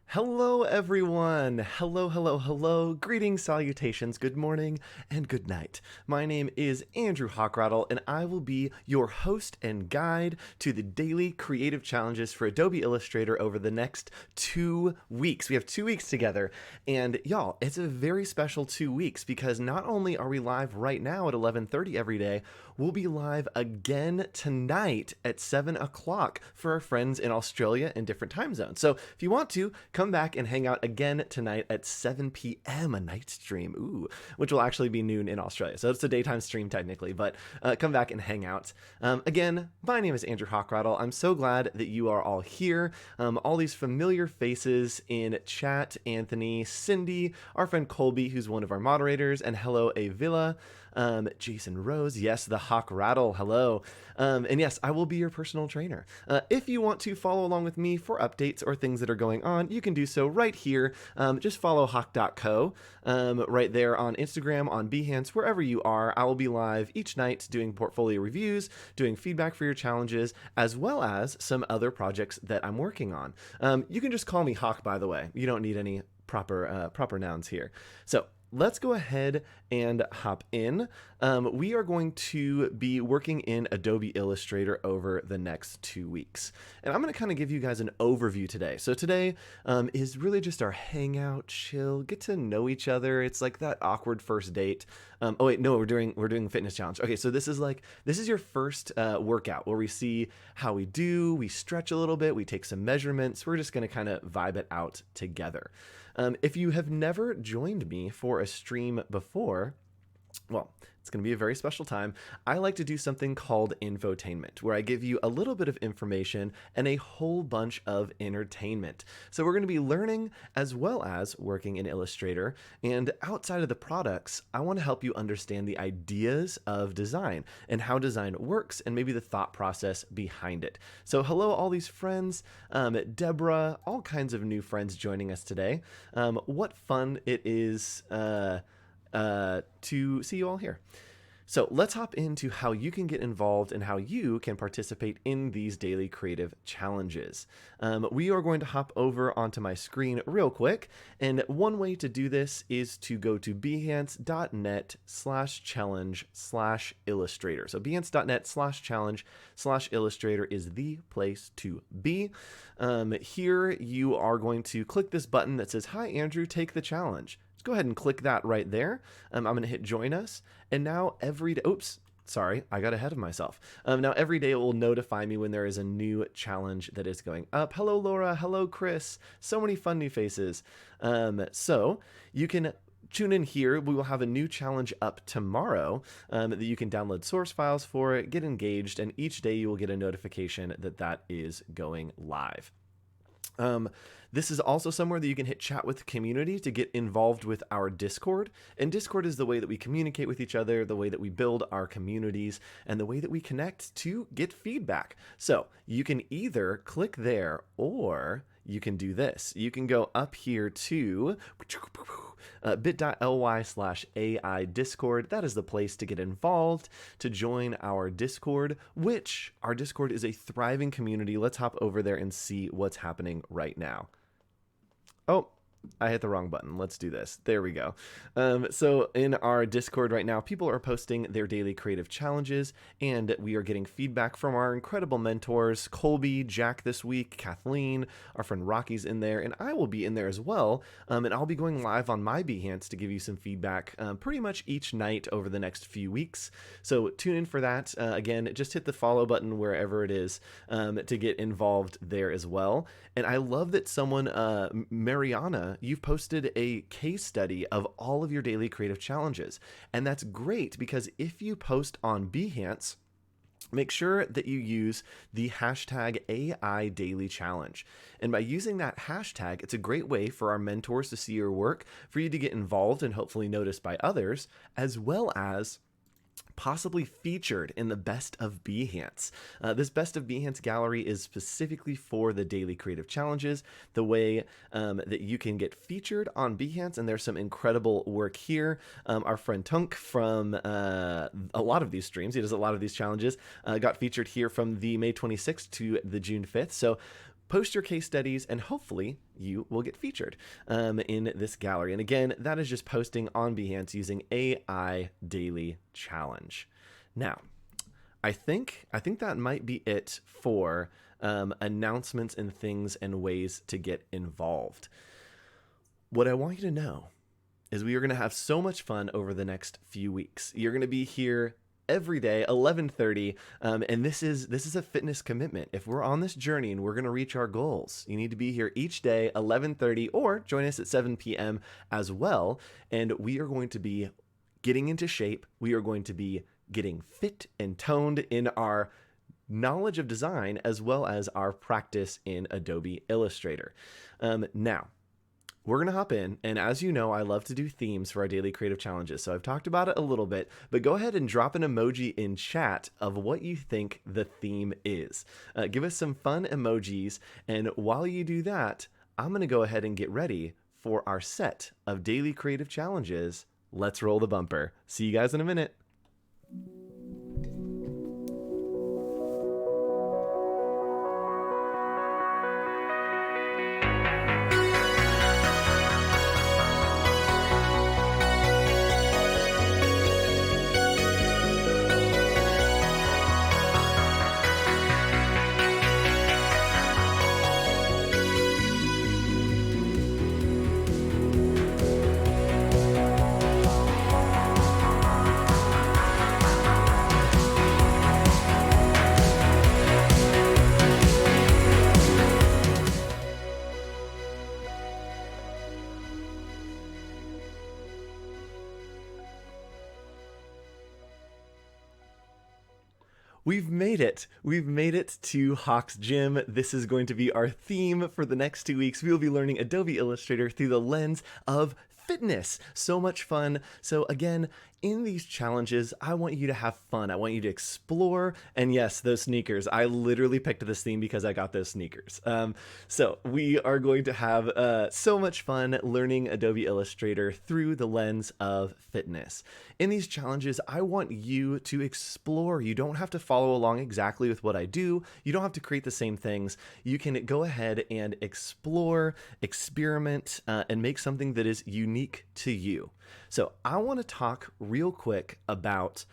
Hello, everyone. Hello, hello, hello. Greetings, salutations, good morning, and good night. My name is Andrew Hockrattle, and I will be your host and guide to the daily creative challenges for Adobe Illustrator over the next 2 weeks. We have 2 weeks together, and y'all, it's a very special 2 weeks because not only are we live right now at 11:30 every day, we'll be live again tonight at 7 o'clock for our friends in Australia in different time zones. So if you want to, come back and hang out again tonight at 7 p.m., a night stream, which will actually be noon in Australia. So it's a daytime stream technically, but come back and hang out. Again, my name is Andrew Hockrattle. I'm so glad that you are all here. All these familiar faces in chat: Anthony, Cindy, our friend Colby, who's one of our moderators, and hello, Avila. Jason Rose, yes, the Hawk Rattle, hello. And yes, I will be your personal trainer. If you want to follow along with me for updates or things that are going on, you can do so right here. Just follow hawk.co right there on Instagram, on Behance, wherever you are. I will be live each night doing portfolio reviews, doing feedback for your challenges, as well as some other projects that I'm working on. You can just call me Hawk, by the way. You don't need any proper nouns here. So let's go ahead and hop in. We are going to be working in Adobe Illustrator over the next 2 weeks. And I'm going to kind of give you guys an overview today. So today is really just our hangout, chill, get to know each other. It's like that awkward first date. Oh wait, no, we're doing fitness challenge. Okay, so this is your first workout where we see how we do, we stretch a little bit, we take some measurements. We're just going to kind of vibe it out together. If you have never joined me for a stream before, well, it's going to be a very special time. I like to do something called infotainment, where I give you a little bit of information and a whole bunch of entertainment. So we're going to be learning as well as working in Illustrator. And outside of the products, I want to help you understand the ideas of design and how design works and maybe the thought process behind it. So hello, all these friends, Deborah, all kinds of new friends joining us today. What fun it is to see you all here. So let's hop into how you can get involved and how you can participate in these daily creative challenges. We are going to hop over onto my screen real quick. And one way to do this is to go to behance.net/challenge/illustrator. So behance.net/challenge/illustrator is the place to be. Here you are going to click this button that says, "Hi, Andrew, take the challenge." Go ahead and click that right there. I'm going to hit join us. And now every day, oops, sorry, I got ahead of myself. Now every day it will notify me when there is a new challenge that is going up. Hello, Laura. Hello, Chris. So many fun new faces. So you can tune in here. We will have a new challenge up tomorrow that you can download source files for, get engaged, and each day you will get a notification that that is going live. This is also somewhere that you can hit chat with the community to get involved with our Discord. And Discord is the way that we communicate with each other, the way that we build our communities, and the way that we connect to get feedback. So you can either click there or you can do this. You can go up here to bit.ly/AI Discord. That is the place to get involved, to join our Discord, which our Discord is a thriving community. Let's hop over there and see what's happening right now. Oh, I hit the wrong button. Let's do this. There we go. So in our Discord right now, people are posting their daily creative challenges, and we are getting feedback from our incredible mentors, Colby, Jack this week, Kathleen, our friend Rocky's in there, and I will be in there as well. And I'll be going live on my Behance to give you some feedback pretty much each night over the next few weeks. So tune in for that. Again, just hit the follow button wherever it is to get involved there as well. And I love that someone, Mariana, you've posted a case study of all of your daily creative challenges. And that's great because if you post on Behance, make sure that you use the hashtag AI Daily Challenge. And by using that hashtag, it's a great way for our mentors to see your work, for you to get involved and hopefully noticed by others, as well as possibly featured in the Best of Behance. This Best of Behance gallery is specifically for the daily creative challenges, the way that you can get featured on Behance, and there's some incredible work here. Our friend Tunk from a lot of these streams, he does a lot of these challenges, got featured here from the May 26th to the June 5th. So post your case studies, and hopefully you will get featured in this gallery. And again, that is just posting on Behance using AI Daily Challenge. Now, I think that might be it for announcements and things and ways to get involved. What I want you to know is we are going to have so much fun over the next few weeks. You're going to be here every day, 11:30, and this is a fitness commitment. If we're on this journey and we're going to reach our goals, you need to be here each day, 11:30, or join us at 7 p.m. as well. And we are going to be getting into shape. We are going to be getting fit and toned in our knowledge of design as well as our practice in Adobe Illustrator. Now, we're going to hop in, and as you know, I love to do themes for our daily creative challenges, so I've talked about it a little bit, but go ahead and drop an emoji in chat of what you think the theme is. Give us some fun emojis, and while you do that, I'm going to go ahead and get ready for our set of daily creative challenges. Let's roll the bumper. See you guys in a minute. We've made it. We've made it to Hawk's Gym. This is going to be our theme for the next 2 weeks. We will be learning Adobe Illustrator through the lens of fitness. So much fun. So again, in these challenges, I want you to have fun. I want you to explore. And yes, those sneakers. I literally picked this theme because I got those sneakers. So we are going to have so much fun learning Adobe Illustrator through the lens of fitness. In these challenges, I want you to explore. You don't have to follow along exactly with what I do. You don't have to create the same things. You can go ahead and explore, experiment, and make something that is unique to you. So I want to talk real quick about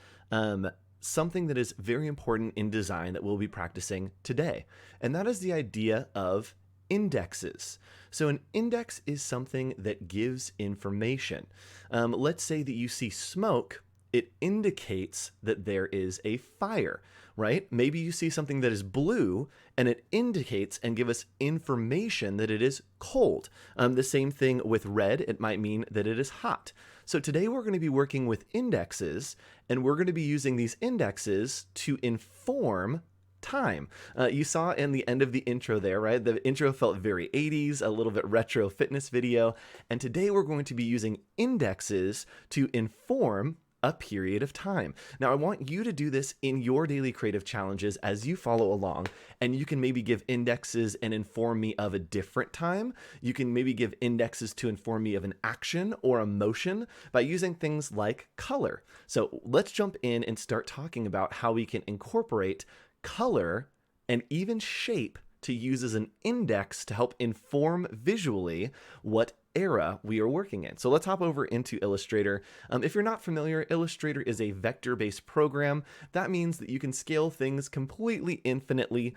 something that is very important in design that we'll be practicing today, and that is the idea of indexes. So an index is something that gives information. Let's say that you see smoke, it indicates that there is a fire, right? Maybe you see something that is blue and it indicates and give us information that it is cold. The same thing with red, it might mean that it is hot. So today we're going to be working with indexes, and we're going to be using these indexes to inform time. You saw in the end of the intro there, right? The intro felt very 80s, a little bit retro fitness video. And today we're going to be using indexes to inform a period of time. Now, I want you to do this in your daily creative challenges as you follow along, and you can maybe give indexes and inform me of a different time. You can maybe give indexes to inform me of an action or emotion by using things like color. So let's jump in and start talking about how we can incorporate color and even shape to use as an index to help inform visually what era we are working in. So let's hop over into Illustrator. If you're not familiar, Illustrator is a vector-based program. That means that you can scale things completely infinitely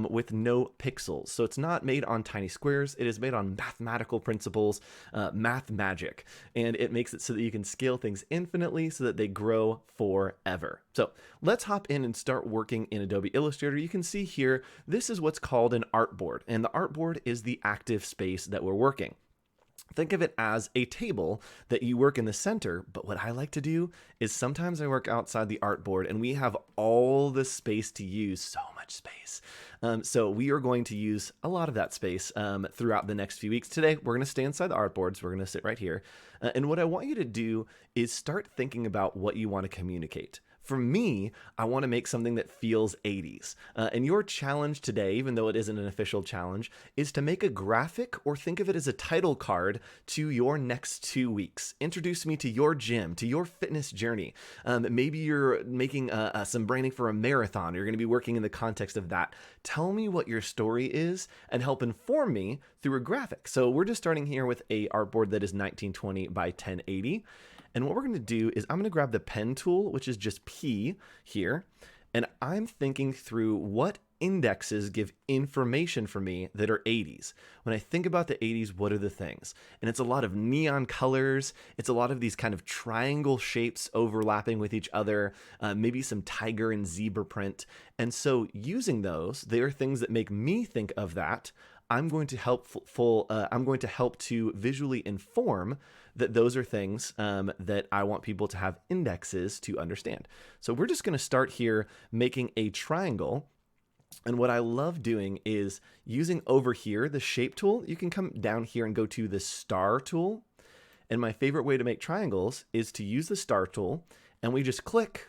with no pixels. So it's not made on tiny squares. It is made on mathematical principles, math magic, and it makes it so that you can scale things infinitely so that they grow forever. So let's hop in and start working in Adobe Illustrator. You can see here, this is what's called an artboard, and the artboard is the active space that we're working. Think of it as a table that you work in the center, but what I like to do is sometimes I work outside the artboard and we have all the space to use, so much space. So we are going to use a lot of that space throughout the next few weeks. Today, we're going to stay inside the artboards. We're going to sit right here. And what I want you to do is start thinking about what you want to communicate. For me, I want to make something that feels 80s. And your challenge today, even though it isn't an official challenge, is to make a graphic or think of it as a title card to your next 2 weeks. Introduce me to your gym, to your fitness journey. Maybe you're making some branding for a marathon. Or you're going to be working in the context of that. Tell me what your story is and help inform me through a graphic. So we're just starting here with a artboard that is 1920 by 1080. And what we're going to do is I'm going to grab the pen tool, which is just P here, and I'm thinking through what indexes give information for me that are 80s. When I think about the 80s, what are the things? And it's a lot of neon colors. It's a lot of these kind of triangle shapes overlapping with each other, maybe some tiger and zebra print. And so using those, they are things that make me think of that. I'm going to help to visually inform that those are things that I want people to have indexes to understand. So we're just going to start here making a triangle. And what I love doing is using over here the shape tool. You can come down here and go to the star tool. And my favorite way to make triangles is to use the star tool, and we just click.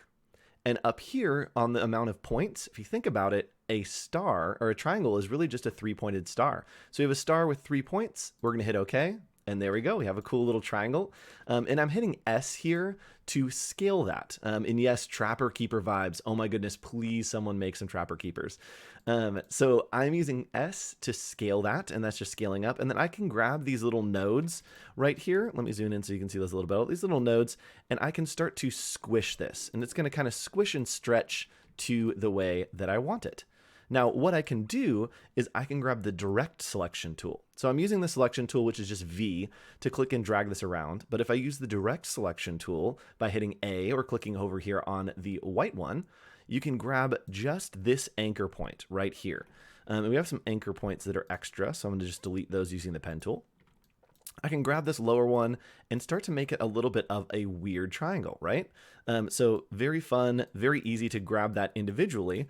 And up here on the amount of points, if you think about it, a star or a triangle is really just a 3-pointed star. So we have a star with 3 points. We're going to hit OK. And there we go. We have a cool little triangle. And I'm hitting S here to scale that. And yes, Trapper Keeper vibes. Oh my goodness, please someone make some Trapper Keepers. So I'm using S to scale that, and that's just scaling up. And then I can grab these little nodes right here. Let me zoom in so you can see this a little bit. These little nodes, and I can start to squish this. And it's going to kind of squish and stretch to the way that I want it. Now, what I can do is I can grab the direct selection tool. So I'm using the selection tool, which is just V, to click and drag this around. But if I use the direct selection tool by hitting A or clicking over here on the white one, you can grab just this anchor point right here. And we have some anchor points that are extra, so I'm going to just delete those using the pen tool. I can grab this lower one and start to make it a little bit of a weird triangle, right? So very fun, very easy to grab that individually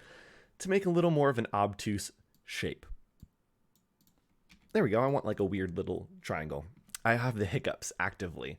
to make a little more of an obtuse shape. There we go. I want like a weird little triangle. I have the hiccups actively.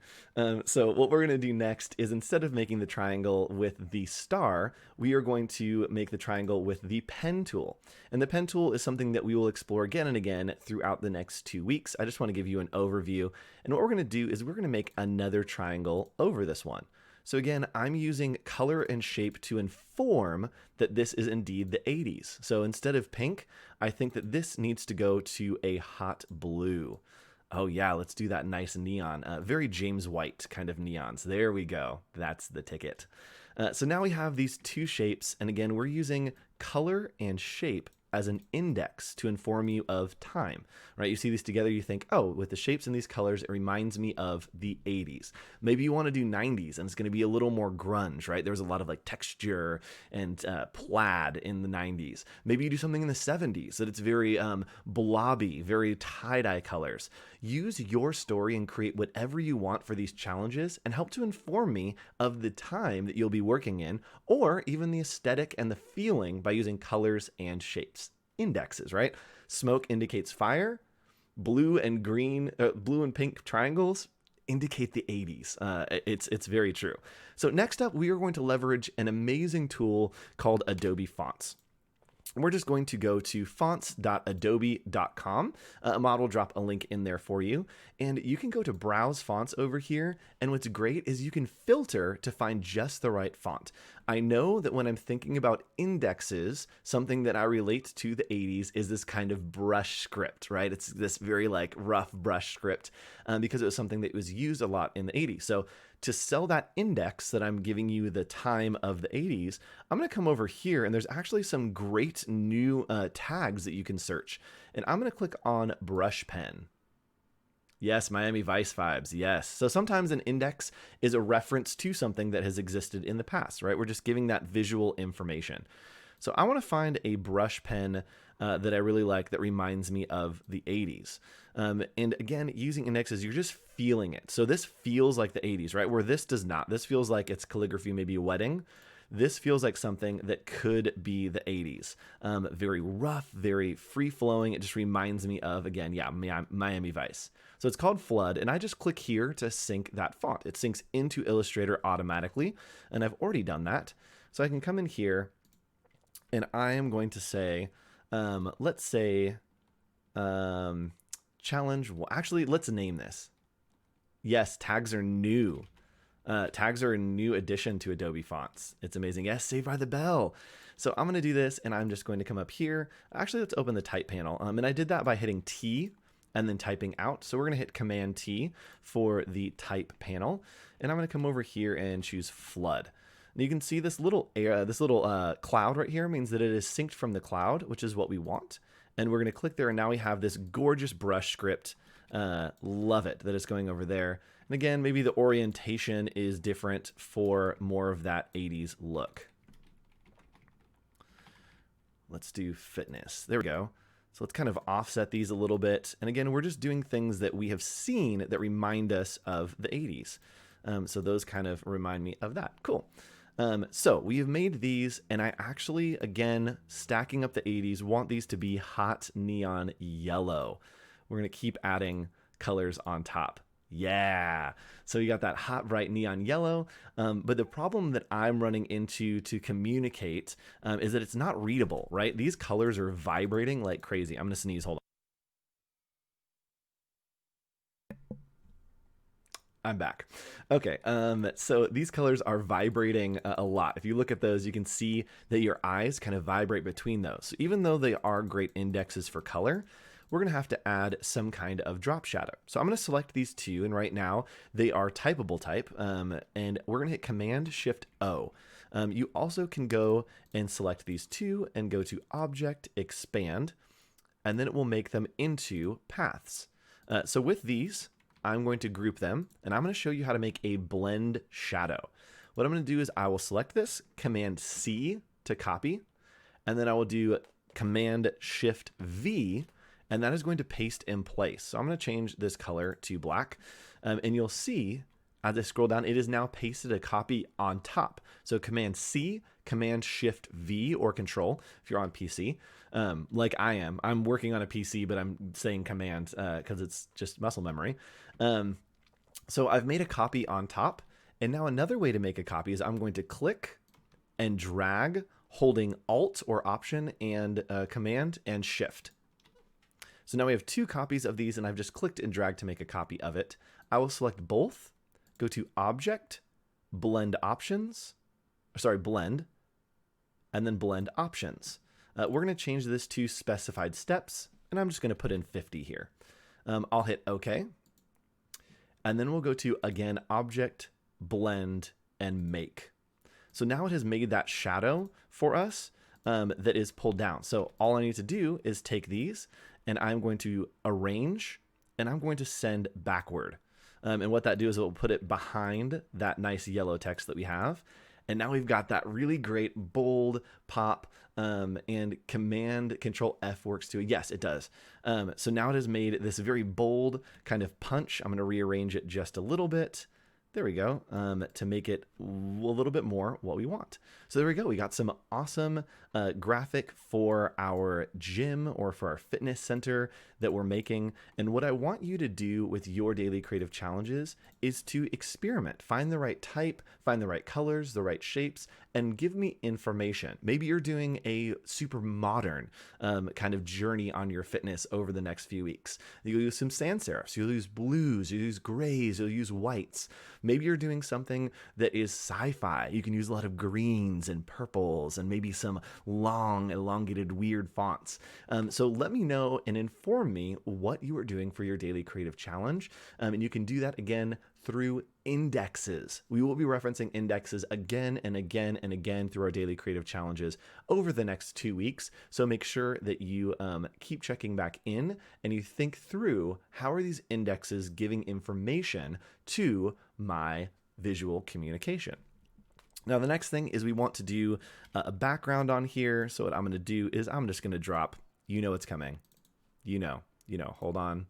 So what we're going to do next is, instead of making the triangle with the star, we are going to make the triangle with the pen tool. And the pen tool is something that we will explore again and again throughout the next 2 weeks. I just want to give you an overview. And what we're going to do is we're going to make another triangle over this one. So again, I'm using color and shape to inform that this is indeed the 80s. So instead of pink, I think that this needs to go to a hot blue. Oh yeah, let's do that nice neon, very James White kind of neons. There we go. That's the ticket. So now we have these two shapes. And again, we're using color and shape as an index to inform you of time, right? You see these together, you think, oh, with the shapes and these colors, it reminds me of the 80s. Maybe you want to do 90s and it's going to be a little more grunge, right? There was a lot of like texture and plaid in the 90s. Maybe you do something in the 70s that it's very blobby, very tie-dye colors. Use your story and create whatever you want for these challenges and help to inform me of the time that you'll be working in, or even the aesthetic and the feeling by using colors and shapes. Indexes, right? Smoke indicates fire. Blue and pink triangles indicate the 80s. It's very true. So next up, we are going to leverage an amazing tool called Adobe Fonts. We're just going to go to fonts.adobe.com. Mod will drop a link in there for you. And you can go to Browse Fonts over here. And what's great is you can filter to find just the right font. I know that when I'm thinking about indexes, something that I relate to the 80s is this kind of brush script, right? It's this very like rough brush script because it was something that was used a lot in the 80s. So to sell that index that I'm giving you the time of the 80s, I'm going to come over here and there's actually some great new tags that you can search. And I'm going to click on brush pen. Yes, Miami Vice vibes. Yes. So sometimes an index is a reference to something that has existed in the past, right? We're just giving that visual information. So I want to find a brush pen that I really like that reminds me of the 80s. And again, using indexes, you're just feeling it. So this feels like the 80s, right? Where this does not. This feels like it's calligraphy, maybe a wedding. This feels like something that could be the 80s. Very rough, very free-flowing. It just reminds me of, again, yeah, Miami Vice. So it's called Flood, and I just click here to sync that font. It syncs into Illustrator automatically, and I've already done that. So I can come in here and I am going to say, let's say, challenge. Actually, let's name this. Yes, tags are new. Tags are a new addition to Adobe fonts. It's amazing. Yes, Saved by the Bell. So I'm going to do this, and I'm just going to come up here. Actually, let's open the type panel. And I did that by hitting T and then typing out. So we're going to hit Command T for the type panel. And I'm going to come over here and choose Flood. And you can see this little cloud right here means that it is synced from the cloud, which is what we want. And we're going to click there, and now we have this gorgeous brush script. Love it that it's going over there. And again, maybe the orientation is different for more of that 80s look. Let's do fitness. There we go. So let's kind of offset these a little bit. And again, we're just doing things that we have seen that remind us of the 80s. So those kind of remind me of that. Cool. So we have made these, and I actually, again, stacking up the 80s, want these to be hot neon yellow. We're going to keep adding colors on top. Yeah. So you got that hot, bright neon yellow. But the problem that I'm running into to communicate is that it's not readable, right? These colors are vibrating like crazy. I'm going to sneeze. Hold on. I'm back. Okay, so these colors are vibrating a lot. If you look at those, you can see that your eyes kind of vibrate between those. So even though they are great indexes for color, we're going to have to add some kind of drop shadow. So I'm going to select these two, and right now they are typable type, and we're going to hit Command-Shift-O. You also can go and select these two and go to Object, Expand, and then it will make them into paths. So with these, I'm going to group them, and I'm going to show you how to make a blend shadow. What I'm going to do is I will select this, Command-C to copy, and then I will do Command-Shift-V, and that is going to paste in place. So I'm going to change this color to black, and you'll see as I scroll down, it is now pasted a copy on top. So Command-C, Command-Shift-V, or Control if you're on PC, like I am. I'm working on a PC, but I'm saying Command because it's just muscle memory. So I've made a copy on top, and now another way to make a copy is I'm going to click and drag, holding Alt or Option and Command and Shift. So now we have two copies of these, and I've just clicked and dragged to make a copy of it. I will select both, go to Object, Blend Options, Blend, and then Blend Options. We're going to change this to specified steps, and I'm just going to put in 50 here. I'll hit OK, and then we'll go to, again, Object, Blend, and Make. So now it has made that shadow for us that is pulled down. So all I need to do is take these, and I'm going to arrange, and I'm going to send backward. And what that do is it will put it behind that nice yellow text that we have. And now we've got that really great bold pop, and Command Control F works too. Yes, it does. So now it has made this very bold kind of punch. I'm going to rearrange it just a little bit. There we go, to make it a little bit more what we want. So there we go. We got some awesome graphic for our gym or for our fitness center that we're making. And what I want you to do with your daily creative challenges is to experiment. Find the right type, find the right colors, the right shapes, and give me information. Maybe you're doing a super modern kind of journey on your fitness over the next few weeks. You'll use some sans serifs, you'll use blues, you'll use grays, you'll use whites. Maybe you're doing something that is sci-fi. You can use a lot of greens and purples and maybe some long, elongated, weird fonts. So let me know and inform me what you are doing for your daily creative challenge. And you can do that again through indexes. We will be referencing indexes again and again and again through our daily creative challenges over the next 2 weeks. So make sure that you keep checking back in and you think through how are these indexes giving information to my visual communication. Now, the next thing is we want to do a background on here. So what I'm going to do is I'm just going to drop, you know it's coming. You know, hold on.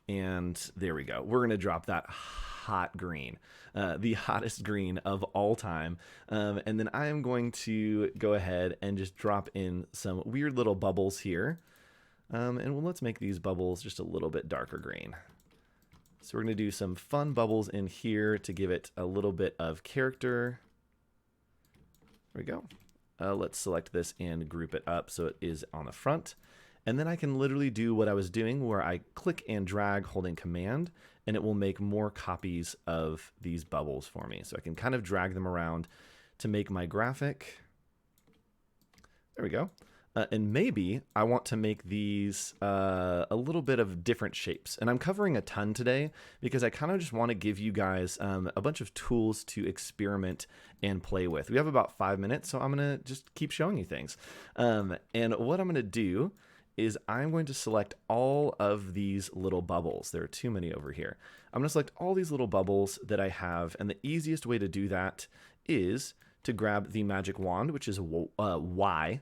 And there we go. We're going to drop that hot green, the hottest green of all time. And then I am going to go ahead and just drop in some weird little bubbles here. And let's make these bubbles just a little bit darker green. So we're going to do some fun bubbles in here to give it a little bit of character. There we go. Let's select this and group it up so it is on the front. And then I can literally do what I was doing where I click and drag holding Command, and it will make more copies of these bubbles for me. So I can kind of drag them around to make my graphic. There we go. And maybe I want to make these a little bit of different shapes. And I'm covering a ton today because I kind of just want to give you guys a bunch of tools to experiment and play with. We have about 5 minutes, so I'm going to just keep showing you things. And what I'm going to do is I'm going to select all of these little bubbles. There are too many over here. I'm going to select all these little bubbles that I have. And the easiest way to do that is to grab the magic wand, which is Y,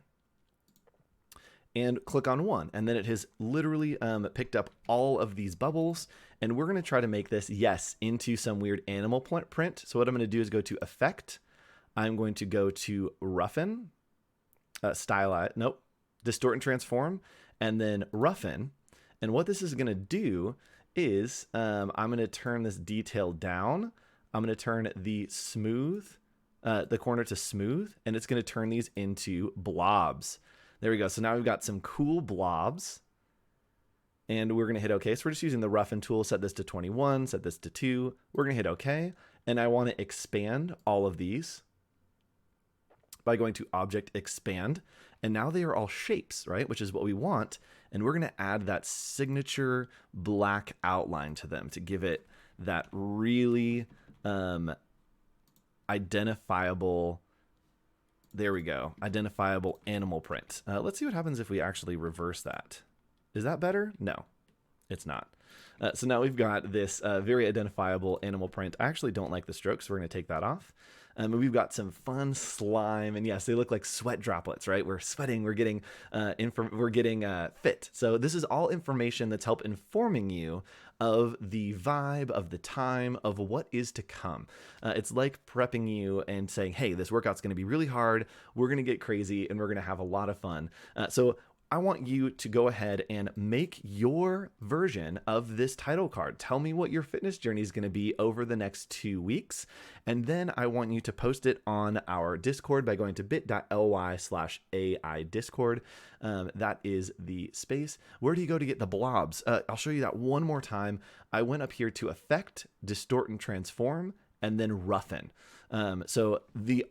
and click on one. And then it has literally picked up all of these bubbles. And we're going to try to make this, yes, into some weird animal print. So what I'm going to do is go to Effect. I'm going to go to Roughen, Stylize, nope, Distort and Transform, and then Roughen. And what this is going to do is I'm going to turn this detail down. I'm going to turn the smooth, the corner to smooth, and it's going to turn these into blobs. There we go. So now we've got some cool blobs, and we're going to hit OK. So we're just using the roughen tool. Set this to 21, set this to 2. We're going to hit OK, and I want to expand all of these by going to Object Expand, and now they are all shapes, right? Which is what we want, and we're going to add that signature black outline to them to give it that really identifiable. There we go. Identifiable animal print. Let's see what happens if we actually reverse that. Is that better? No, it's not. So now we've got this very identifiable animal print. I actually don't like the strokes, so we're going to take that off. And we've got some fun slime, and yes, they look like sweat droplets, right? We're sweating, we're getting fit. So this is all information that's help informing you of the vibe, of the time, of what is to come. It's like prepping you and saying, hey, this workout's going to be really hard. We're going to get crazy, and we're going to have a lot of fun. So I want you to go ahead and make your version of this title card. Tell me what your fitness journey is going to be over the next 2 weeks. And then I want you to post it on our Discord by going to bit.ly/AI Discord. That is the space. Where do you go to get the blobs? I'll show you that one more time. I went up here to Effect, Distort and Transform, and then Roughen. So we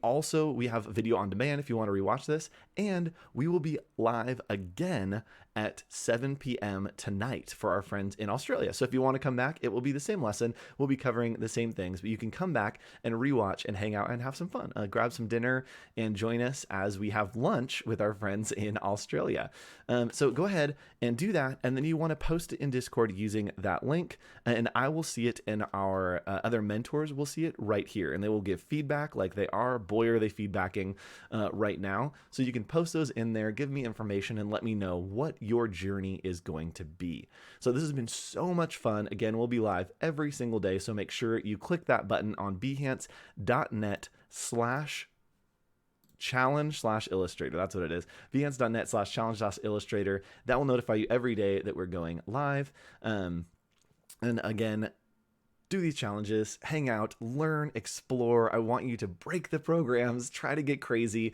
have video on demand if you want to rewatch this, and we will be live again at 7 p.m. tonight for our friends in Australia. So if you want to come back, it will be the same lesson. We'll be covering the same things, but you can come back and rewatch and hang out and have some fun. Grab some dinner and join us as we have lunch with our friends in Australia. So go ahead and do that, and then you want to post it in Discord using that link, and I will see it, and our other mentors will see it right here, and they will give feedback like they are. Boy, are they feedbacking right now. So you can post those in there, give me information, and let me know what your journey is going to be. So this has been so much fun. Again, we'll be live every single day, so make sure you click that button on behance.net/challenge/illustrator. That's what it is. behance.net/challenge/illustrator. That will notify you every day that we're going live. And again, do these challenges, hang out, learn, explore. I want you to break the programs, try to get crazy,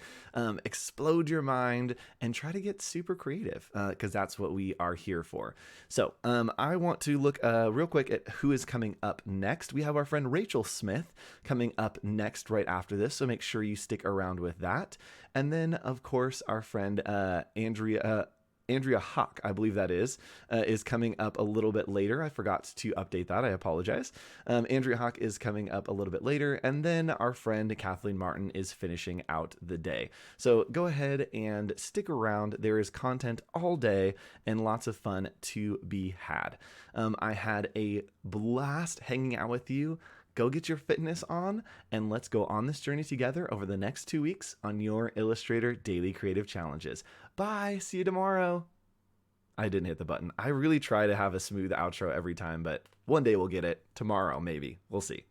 explode your mind, and try to get super creative, because that's what we are here for. So I want to look real quick at who is coming up next. We have our friend Rachel Smith coming up next right after this, so make sure you stick around with that. And then, of course, our friend Andrea Hawk, I believe that is coming up a little bit later. I forgot to update that. I apologize. Andrea Hawk is coming up a little bit later. And then our friend Kathleen Martin is finishing out the day. So go ahead and stick around. There is content all day and lots of fun to be had. I had a blast hanging out with you. Go get your fitness on, and let's go on this journey together over the next 2 weeks on your Illustrator Daily Creative Challenges. Bye. See you tomorrow. I didn't hit the button. I really try to have a smooth outro every time, but one day we'll get it. Tomorrow, maybe. We'll see.